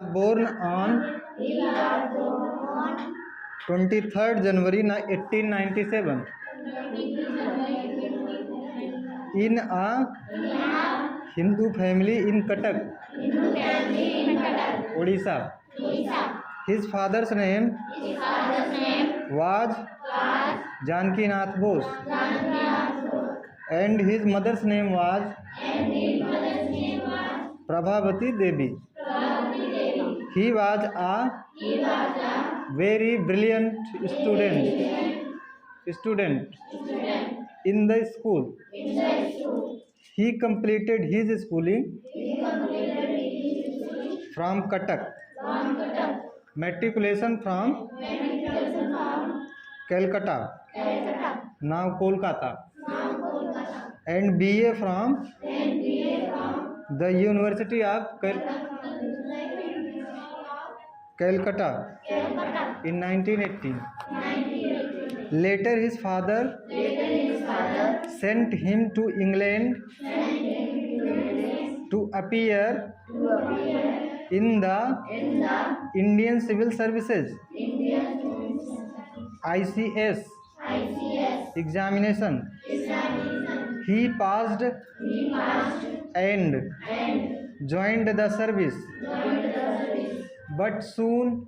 born on 23rd January 1897 in a Hindu family in Cuttack, Odisha. His father's name was Janki Nath Bose and his mother's name was Prabhavati Devi. He was a very brilliant student in the school. He completed his schooling from Cuttack, matriculation from Calcutta, now Kolkata, and BA from the University of Calcutta in 1918. Later his father sent him to England to appear in the Indian Civil Services ICS examination. He passed and joined the service, but soon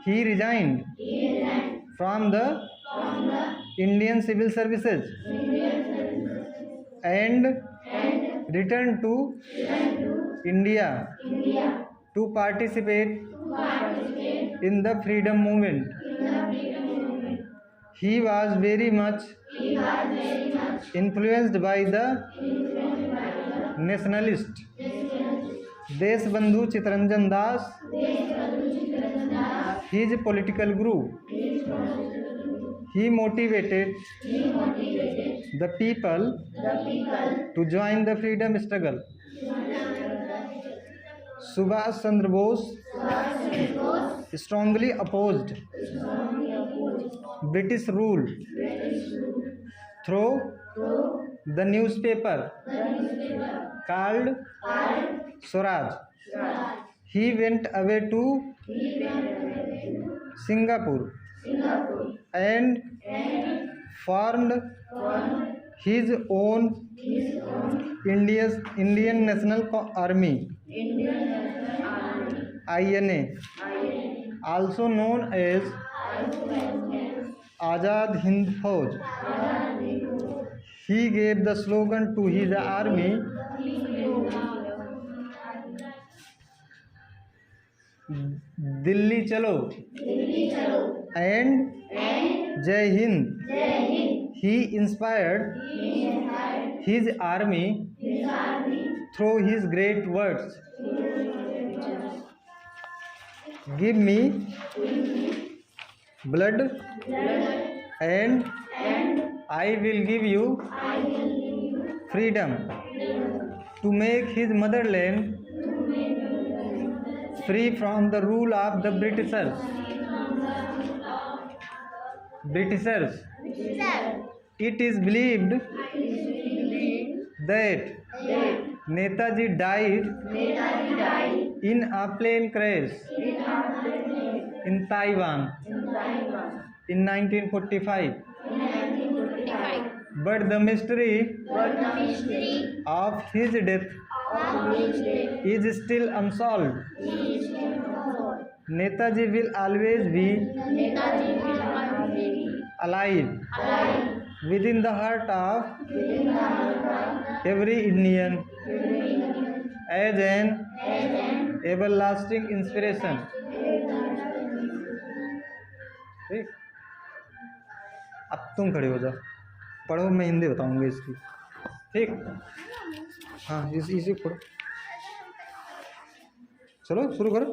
he resigned from the Indian Civil Services and returned to India to participate in the freedom movement. He was very much influenced by the nationalist Deshbandhu Chittaranjan Das, his political guru. He motivated the people to join the freedom struggle. Subhash Chandra Bose strongly opposed British rule through the newspaper called Swaraj. He went away to Singapore and formed his own Indian National Army, INA, also known as Azad Hind Fauj. He gave the slogan to his army, Dilli Chalo and Jai Hind. He inspired his army through his great words. Give me blood and I will give you freedom, to make his motherland free from the rule of the Britishers. It is believed that Netaji died in a plane crash in Taiwan in 1945. But the mystery of his death is still unsolved. Netaji will always be alive within the heart of every Indian as an everlasting inspiration. ठीक, अब तुम खड़े हो जाओ, पढ़ो, मैं हिंदी बताऊंगी इसकी। ठीक, हाँ इसी पढ़ो, चलो शुरू करो।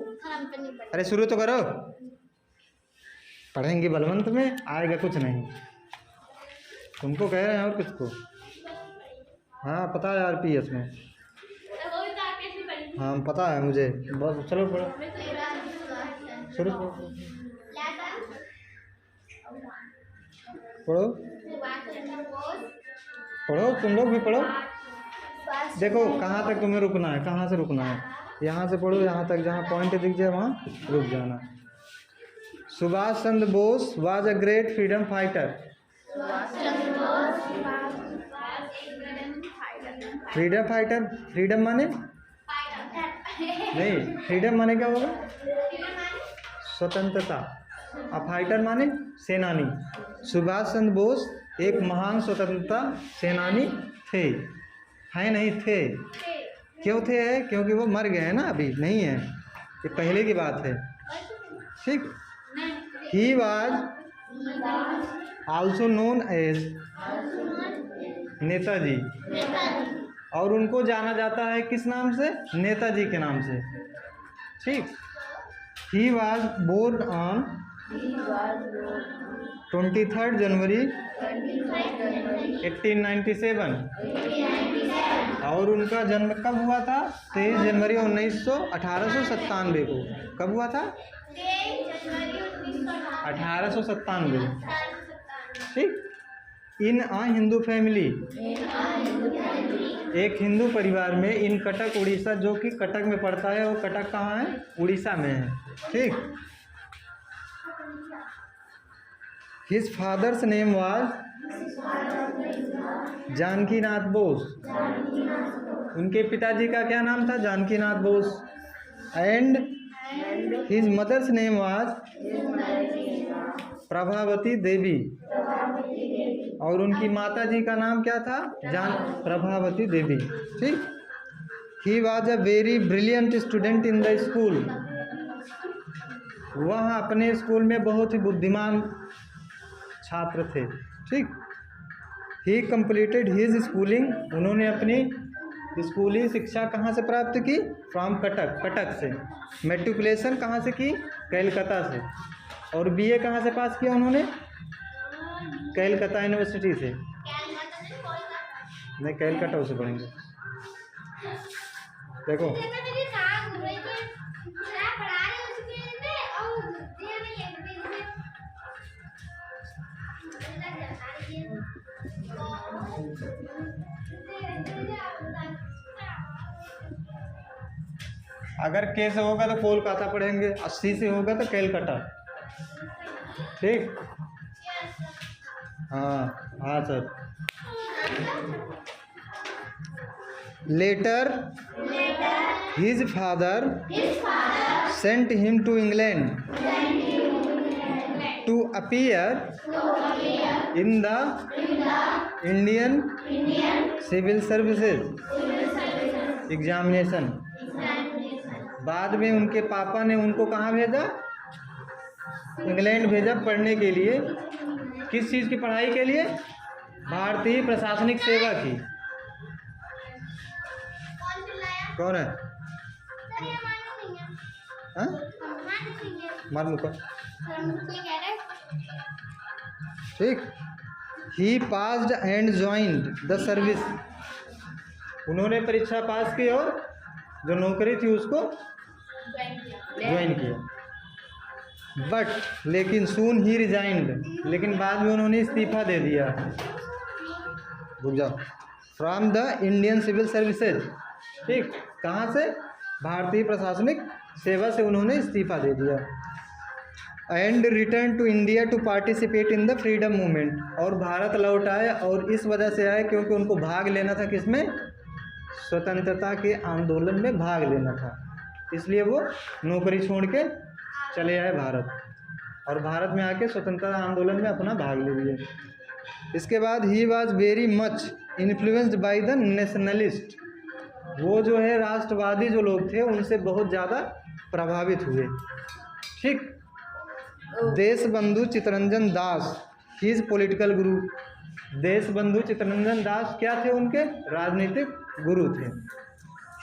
अरे शुरू तो करो, पढ़ेंगे बलवंत में, आएगा कुछ नहीं। तुमको कह रहे हैं और किसको? हाँ पता है RPS में, हाँ पता है मुझे, बस चलो पढ़ो, शुरू पढ़ो, पढ़ो तुम लोग भी पढ़ो। देखो कहाँ तक तुम्हें रुकना है, कहाँ से रुकना है। यहाँ से पढ़ो यहाँ तक, जहाँ पॉइंट दिख जाए वहाँ रुक जाना। Subhash Chandra Bose was a great freedom fighter. Freedom fighter, freedom माने नहीं, फ्रीडम माने क्या होगा? स्वतंत्रता। और फाइटर माने सेनानी। सुभाष चंद्र बोस एक महान स्वतंत्रता सेनानी थे। हैं नहीं थे? क्यों थे? है क्योंकि वो मर गए हैं ना, अभी नहीं है, ये पहले की बात है। ठीक। He was also known as Netaji, और उनको जाना जाता है किस नाम से? नेताजी के नाम से। ठीक। ही वाज बोर्न ऑन 23 जनवरी 1897, और उनका जन्म कब हुआ था? 23 जनवरी 1897 को। कब हुआ था? 1897। ठीक। इन आ हिंदू फैमिली, एक हिंदू परिवार में, इन कटक उड़ीसा, जो कि कटक में पड़ता है, और कटक कहाँ है? उड़ीसा में है। ठीक। His father's name was Janakinath Bose. उनके पिताजी का क्या नाम था? Janakinath Bose. And his mother's name was Prabhavati Devi, और उनकी माता जी का नाम क्या था? प्रभावती देवी। ठीक। He was a very brilliant student in the school. वह अपने स्कूल में बहुत ही बुद्धिमान छात्र थे। ठीक। ही कंप्लीटेड हिज स्कूलिंग, उन्होंने अपनी स्कूली शिक्षा कहाँ से प्राप्त की? फ्रॉम कटक, कटक से। मेट्रिकुलेशन कहाँ से की? कलकत्ता से। और बीए कहाँ से पास किया उन्होंने? कलकत्ता यूनिवर्सिटी से। नहीं, कलकत्ता से पढ़ेंगे। देखो अगर के से होगा तो कोलकाता पढ़ेंगे, 80 से होगा तो कलकत्ता। ठीक। हाँ हाँ sir. Later his father sent him to England to appear in the Indian civil services examination. बाद में उनके पापा ने उनको कहाँ भेजा? इंग्लैंड भेजा पढ़ने के लिए। किस चीज़ की पढ़ाई के लिए? भारतीय प्रशासनिक सेवा की। कौन है? मालूम। ठीक। He passed and joined the service, उन्होंने परीक्षा पास की और जो नौकरी थी उसको ज्वाइन किया। बट लेकिन सून ही रिजाइंड, लेकिन बाद में उन्होंने इस्तीफा दे दिया। रुक जाओ। From the Indian civil services. ठीक। कहाँ से? भारतीय प्रशासनिक सेवा से उन्होंने इस्तीफा दे दिया। And return to India to participate in the freedom movement, और भारत लौट आए, और इस वजह से आए क्योंकि उनको भाग लेना था किसमें? स्वतंत्रता के आंदोलन में भाग लेना था, इसलिए वो नौकरी छोड़ के चले आए भारत, और भारत में आके स्वतंत्रता आंदोलन में अपना भाग ले लिए। इसके बाद he was very much influenced by the nationalist, वो जो है राष्ट्रवादी जो लोग थे उनसे बहुत ज़्यादा प्रभावित हुए। ठीक। देशबंधु चित्तरंजन दास हिज पॉलिटिकल गुरु, देशबंधु चित्तरंजन दास क्या थे? उनके राजनीतिक गुरु थे।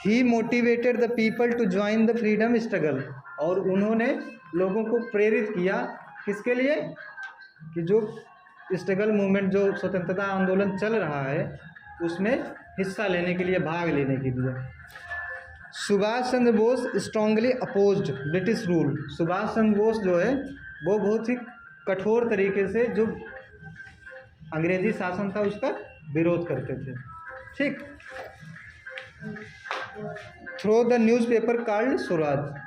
He motivated the people to join the freedom struggle, और उन्होंने लोगों को प्रेरित किया किसके लिए? कि जो स्ट्रगल मूवमेंट, जो स्वतंत्रता आंदोलन चल रहा है उसमें हिस्सा लेने के लिए, भाग लेने के लिए। Subhash Chandra Bose strongly opposed British rule, Subhash Chandra Bose जो है वो बहुत ही कठोर तरीके से जो अंग्रेजी शासन था उसका विरोध करते थे। ठीक। Through the newspaper called Swaraj.